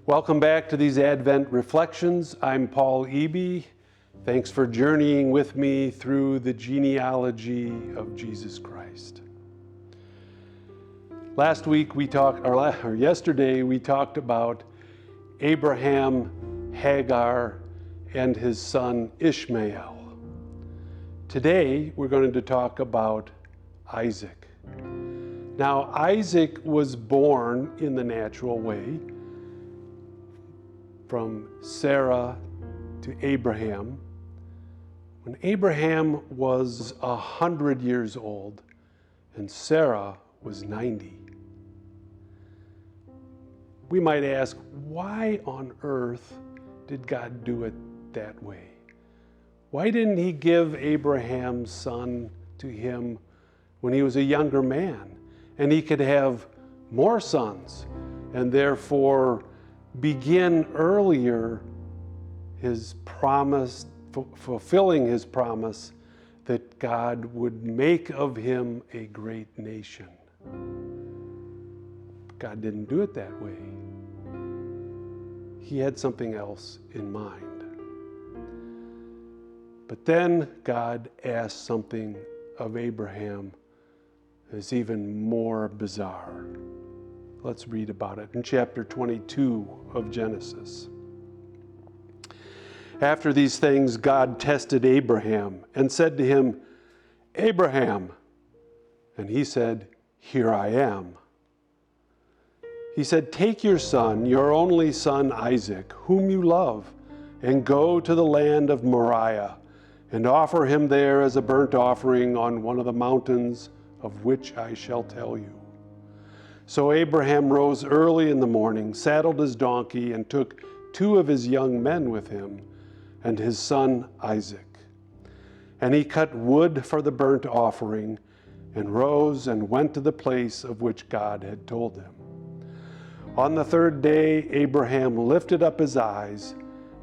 Welcome back to these Advent Reflections. I'm Paul Eby. Thanks for journeying with me through the genealogy of Jesus Christ. Yesterday we talked about Abraham, Hagar, and his son Ishmael. Today we're going to talk about Isaac. Now, Isaac was born in the natural way from Sarah to Abraham. When Abraham was 100 years old and Sarah was 90. We might ask, why on earth did God do it that way? Why didn't he give Abraham's son to him when he was a younger man and he could have more sons and therefore begin earlier his promise, fulfilling his promise that God would make of him a great nation? God didn't do it that way. He had something else in mind. But then God asked something of Abraham that's even more bizarre. Let's read about it in chapter 22 of Genesis. After these things, God tested Abraham and said to him, "Abraham." And he said, "Here I am." He said, "Take your son, your only son Isaac, whom you love, and go to the land of Moriah, and offer him there as a burnt offering on one of the mountains of which I shall tell you." So Abraham rose early in the morning, saddled his donkey, and took 2 of his young men with him, and his son Isaac. And he cut wood for the burnt offering, and rose and went to the place of which God had told him. On the 3rd day, Abraham lifted up his eyes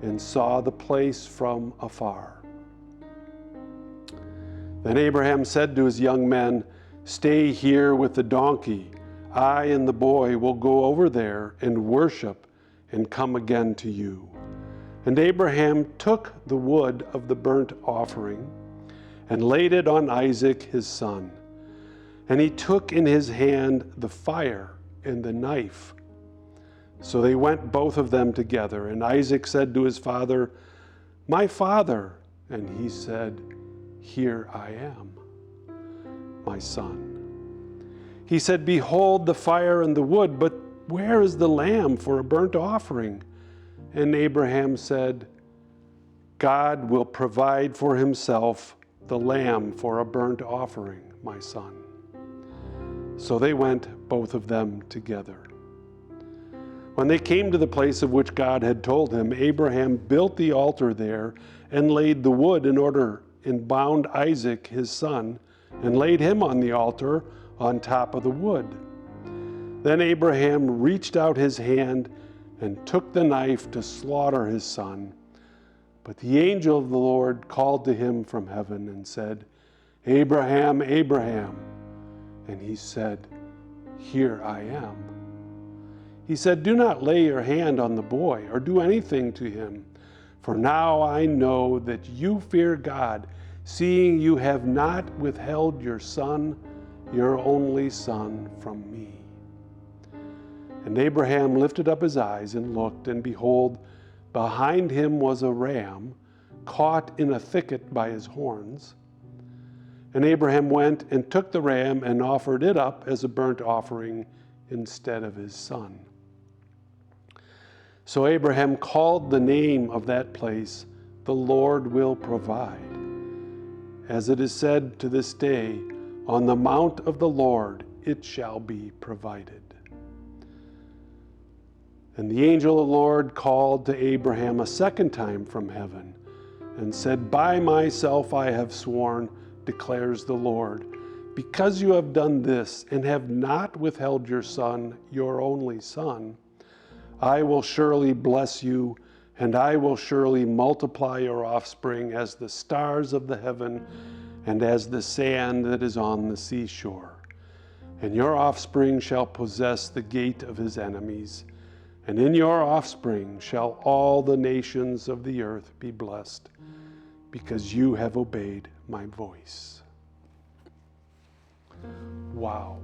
and saw the place from afar. Then Abraham said to his young men, "Stay here with the donkey. I and the boy will go over there and worship and come again to you." And Abraham took the wood of the burnt offering and laid it on Isaac his son. And he took in his hand the fire and the knife. So they went both of them together. And Isaac said to his father, "My father." And he said, "Here I am, my son." He said, "Behold the fire and the wood, but where is the lamb for a burnt offering?" And Abraham said, "God will provide for himself the lamb for a burnt offering, my son." So they went, both of them together. When they came to the place of which God had told him, Abraham built the altar there and laid the wood in order, and bound Isaac his son, and laid him on the altar on top of the wood. Then Abraham reached out his hand and took the knife to slaughter his son. But the angel of the Lord called to him from heaven and said, "Abraham, Abraham." And he said, "Here I am." He said, "Do not lay your hand on the boy or do anything to him, for now I know that you fear God, seeing you have not withheld your son, your only son, from me." And Abraham lifted up his eyes and looked, and behold, behind him was a ram caught in a thicket by his horns. And Abraham went and took the ram and offered it up as a burnt offering instead of his son. So Abraham called the name of that place, "The Lord will provide." As it is said to this day, "On the mount of the Lord it shall be provided." And the angel of the Lord called to Abraham a second time from heaven and said, "By myself I have sworn, declares the Lord, because you have done this and have not withheld your son, your only son, I will surely bless you, and I will surely multiply your offspring as the stars of the heaven and as the sand that is on the seashore. And your offspring shall possess the gate of his enemies, and in your offspring shall all the nations of the earth be blessed, because you have obeyed my voice. Wow.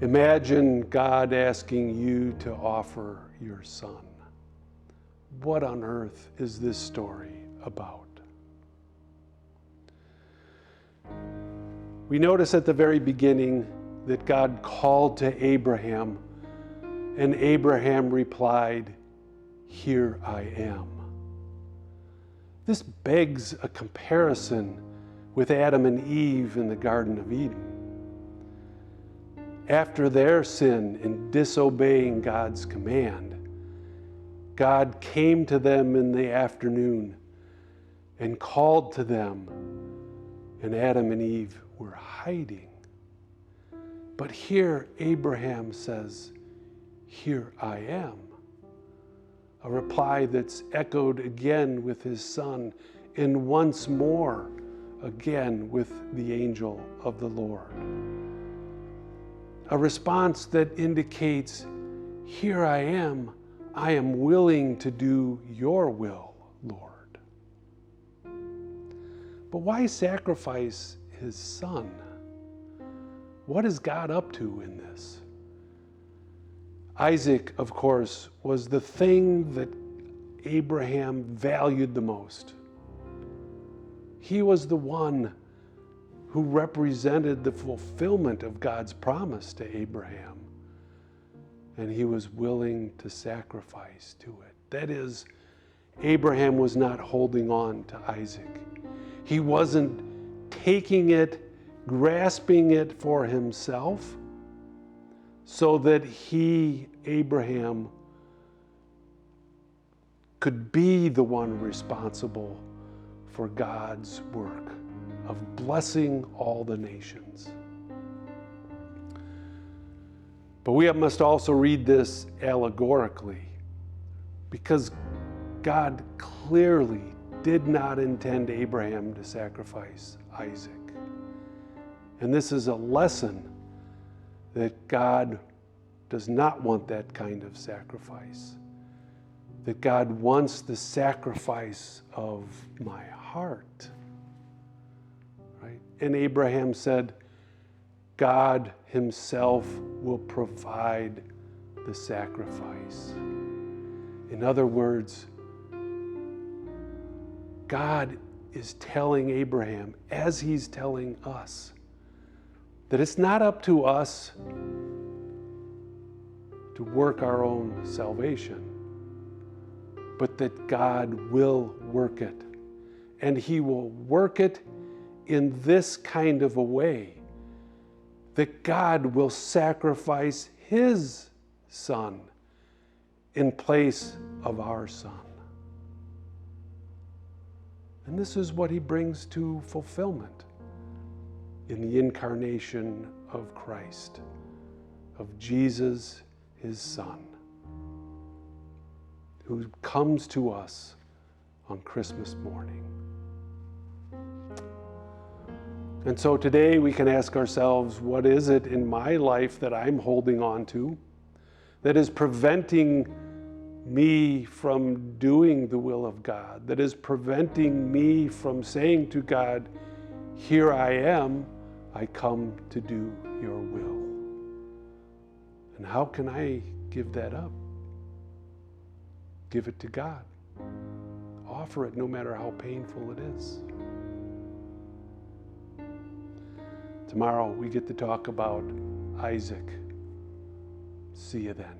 Imagine God asking you to offer your son. What on earth is this story about? We notice at the very beginning that God called to Abraham, and Abraham replied, "Here I am." This begs a comparison with Adam and Eve in the Garden of Eden. After their sin in disobeying God's command, God came to them in the afternoon and called to them, and Adam and Eve were hiding. But here Abraham says, "Here I am." A reply that's echoed again with his son, and once more again with the angel of the Lord. A response that indicates, "Here I am willing to do your will, Lord." But why sacrifice his son? What is God up to in this? Isaac, of course, was the thing that Abraham valued the most. He was the one who represented the fulfillment of God's promise to Abraham. And he was willing to sacrifice to it. That is, Abraham was not holding on to Isaac. He wasn't taking it, grasping it for himself, so that he, Abraham, could be the one responsible for God's work of blessing all the nations. But we must also read this allegorically, because God clearly did not intend Abraham to sacrifice Isaac. And this is a lesson that God does not want that kind of sacrifice. That God wants the sacrifice of my heart. Right? And Abraham said, God himself will provide the sacrifice. In other words, God is telling Abraham, as he's telling us, that it's not up to us to work our own salvation, but that God will work it. And he will work it in this kind of a way, that God will sacrifice his son in place of our son. And this is what he brings to fulfillment in the incarnation of Christ, of Jesus, his son, who comes to us on Christmas morning. And so today we can ask ourselves, what is it in my life that I'm holding on to that is preventing me from doing the will of God, that is preventing me from saying to God, "Here I am, I come to do your will"? And how can I give that up? Give it to God. Offer it no matter how painful it is. Tomorrow we get to talk about Isaac. See you then.